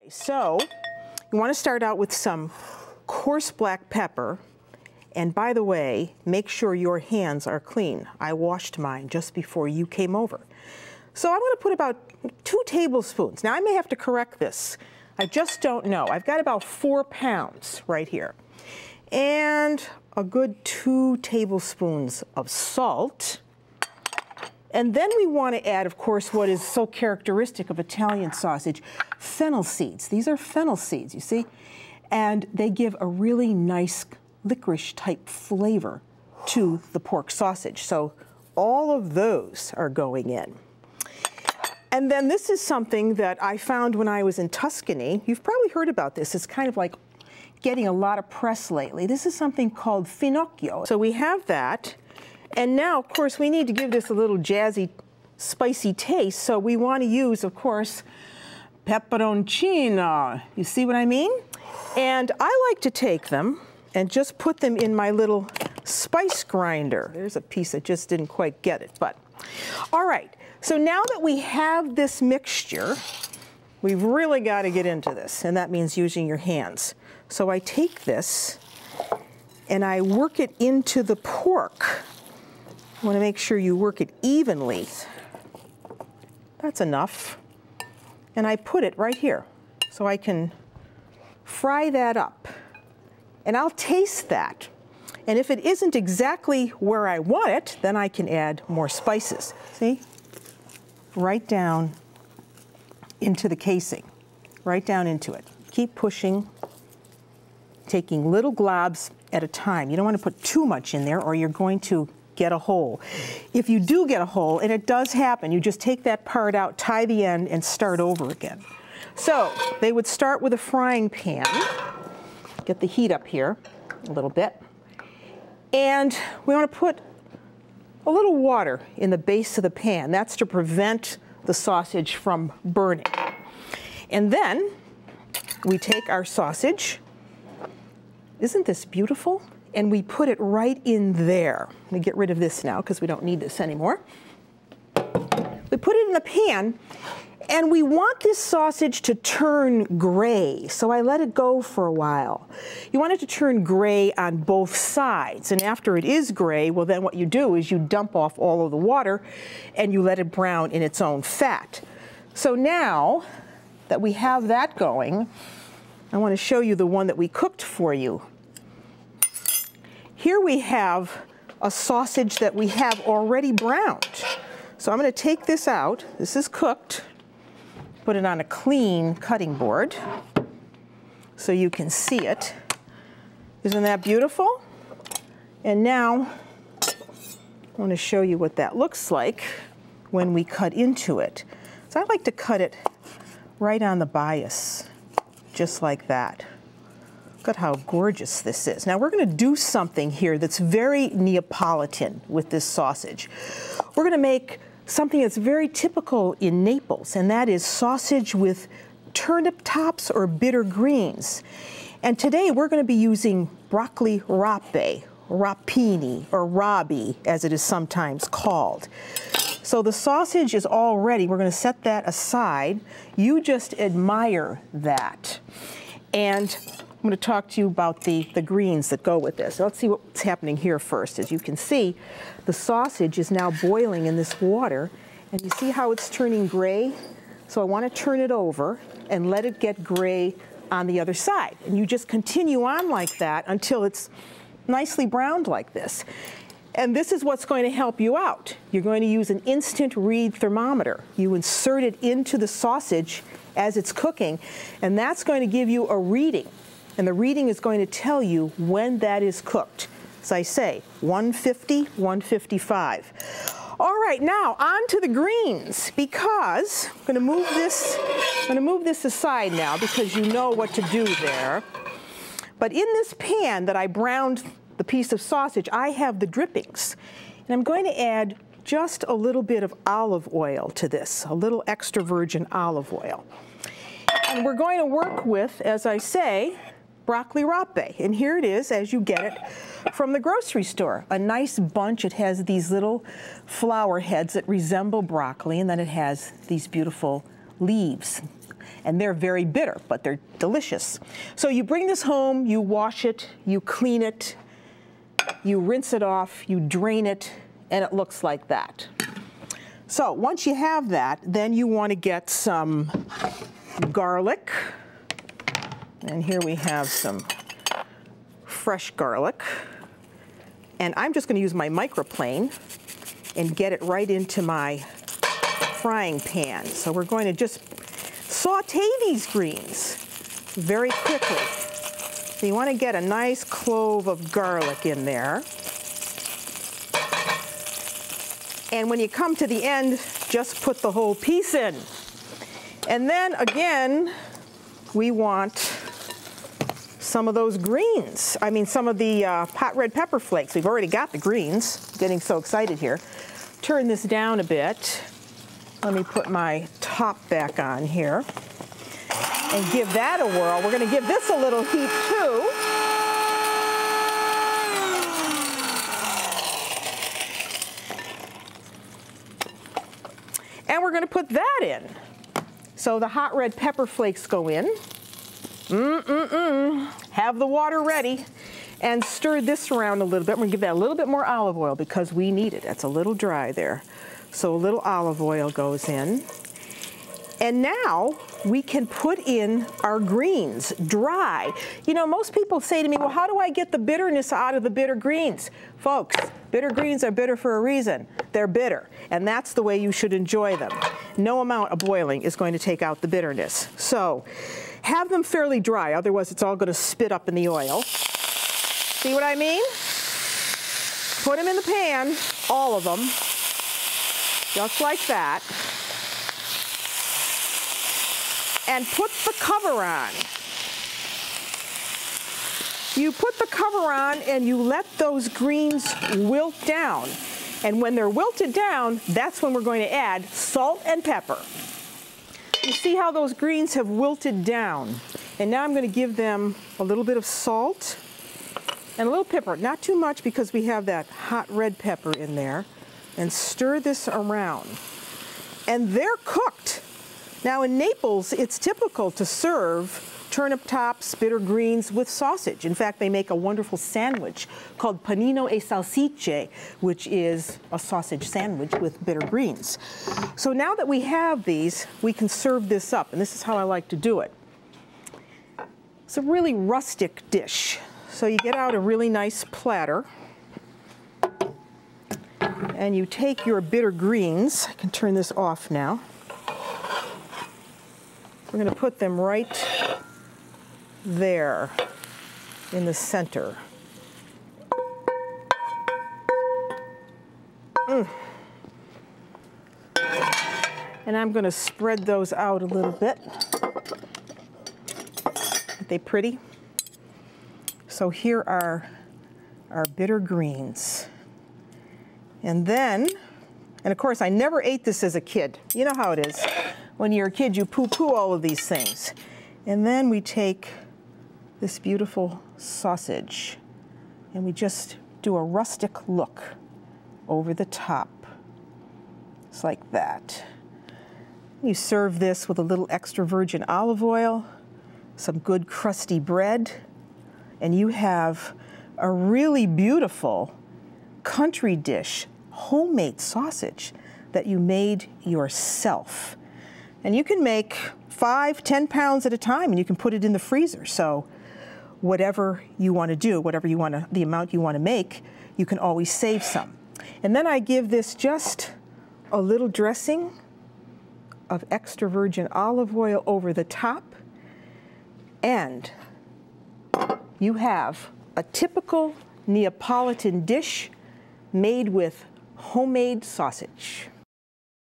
So you want to start out with some coarse black pepper. And by the way, make sure your hands are clean. I washed mine just before you came over. So I'm going to put about 2 tablespoons. Now I may have to correct this. I just don't know. I've got about 4 pounds right here. And a good 2 tablespoons of salt. And then we want to add, of course, what is so characteristic of Italian sausage, fennel seeds. These are fennel seeds, you see? And they give a really nice licorice-type flavor to the pork sausage. So all of those are going in. And then this is something that I found when I was in Tuscany. You've probably heard about this. It's kind of like getting a lot of press lately. This is something called finocchio. So we have that. And now, of course, we need to give this a little jazzy, spicy taste. So we want to use, of course, peperoncino. You see what I mean? And I like to take them and just put them in my little spice grinder. There's a piece that just didn't quite get it, but all right. So now that we have this mixture, we've really got to get into this, and that means using your hands. So I take this and I work it into the pork. You want to make sure you work it evenly. That's enough. And I put it right here so I can fry that up. And I'll taste that. And if it isn't exactly where I want it, then I can add more spices. See? Right down into the casing. Right down into it. Keep pushing, taking little globs at a time. You don't want to put too much in there or you're going to get a hole. If you do get a hole, and it does happen, you just take that part out, tie the end, and start over again. So they would start with a frying pan. Get the heat up here a little bit. And we want to put a little water in the base of the pan. That's to prevent the sausage from burning. And then we take our sausage. Isn't this beautiful? And we put it right in there. Let me get rid of this now because we don't need this anymore. We put it in the pan, and we want this sausage to turn gray, so I let it go for a while. You want it to turn gray on both sides, and after it is gray, well then what you do is you dump off all of the water and you let it brown in its own fat. So now that we have that going, I want to show you the one that we cooked for you. Here we have a sausage that we have already browned. So I'm going to take this out. This is cooked. Put it on a clean cutting board so you can see it. Isn't that beautiful? And now I want to show you what that looks like when we cut into it. So I like to cut it right on the bias, just like that. Look at how gorgeous this is. Now we're going to do something here that's very Neapolitan with this sausage. We're going to make something that's very typical in Naples, and that is sausage with turnip tops or bitter greens. And today we're going to be using broccoli rape, rapini, or rabi, as it is sometimes called. So the sausage is all ready. We're going to set that aside. You just admire that. And I'm going to talk to you about the greens that go with this. So let's see what's happening here first. As you can see, the sausage is now boiling in this water, and you see how it's turning gray? So I want to turn it over and let it get gray on the other side. And you just continue on like that until it's nicely browned like this. And this is what's going to help you out. You're going to use an instant read thermometer. You insert it into the sausage as it's cooking, and that's going to give you a reading. And the reading is going to tell you when that is cooked. As I say, 150, 155. All right, now on to the greens, because I'm going to move this aside now because you know what to do there. But in this pan that I browned the piece of sausage, I have the drippings. And I'm going to add just a little bit of olive oil to this, a little extra virgin olive oil. And we're going to work with, as I say, broccoli rape. And here it is as you get it from the grocery store. A nice bunch. It has these little flower heads that resemble broccoli, and then it has these beautiful leaves. and they're very bitter, but they're delicious. So you bring this home, you wash it, you clean it, you rinse it off, you drain it, and it looks like that. So once you have that, then you want to get some garlic. And here we have some fresh garlic. And I'm just going to use my microplane and get it right into my frying pan. So we're going to just saute these greens very quickly. So you want to get a nice clove of garlic in there. And when you come to the end, just put the whole piece in. And then again, we want some of those greens. I mean, some of the hot red pepper flakes. We've already got the greens. I'm getting so excited here. Turn this down a bit. Let me put my top back on here and give that a whirl. We're going to give this a little heat too. And we're going to put that in. So the hot red pepper flakes go in. Have the water ready and stir this around a little bit. We're going to give that a little bit more olive oil because we need it. That's a little dry there. So a little olive oil goes in. And now we can put in our greens dry. You know, most people say to me, well, how do I get the bitterness out of the bitter greens? Folks, bitter greens are bitter for a reason. They're bitter, and that's the way you should enjoy them. No amount of boiling is going to take out the bitterness. So have them fairly dry, otherwise it's all going to spit up in the oil. See what I mean? Put them in the pan, all of them, just like that. And put the cover on. You put the cover on and you let those greens wilt down. And when they're wilted down, that's when we're going to add salt and pepper. You see how those greens have wilted down. And now I'm going to give them a little bit of salt and a little pepper. Not too much because we have that hot red pepper in there. And stir this around. And they're cooked. Now in Naples, it's typical to serve turnip tops, bitter greens with sausage. In fact, they make a wonderful sandwich called panino e salsicce, which is a sausage sandwich with bitter greens. So now that we have these, we can serve this up, and this is how I like to do it. It's a really rustic dish. So you get out a really nice platter, and you take your bitter greens. I can turn this off now. We're going to put them right there in the center. And I'm going to spread those out a little bit. Aren't they pretty? So here are our bitter greens. And then, and of course I never ate this as a kid. You know how it is. When you're a kid, you poo-poo all of these things. And then we take this beautiful sausage and we just do a rustic look over the top. It's like that. You serve this with a little extra virgin olive oil, some good crusty bread, and you have a really beautiful country dish, homemade sausage that you made yourself. And you can make 5, 10 pounds at a time, and you can put it in the freezer. So whatever you want to do, whatever you want to, the amount you want to make, you can always save some. And then I give this just a little dressing of extra virgin olive oil over the top, and you have a typical Neapolitan dish made with homemade sausage.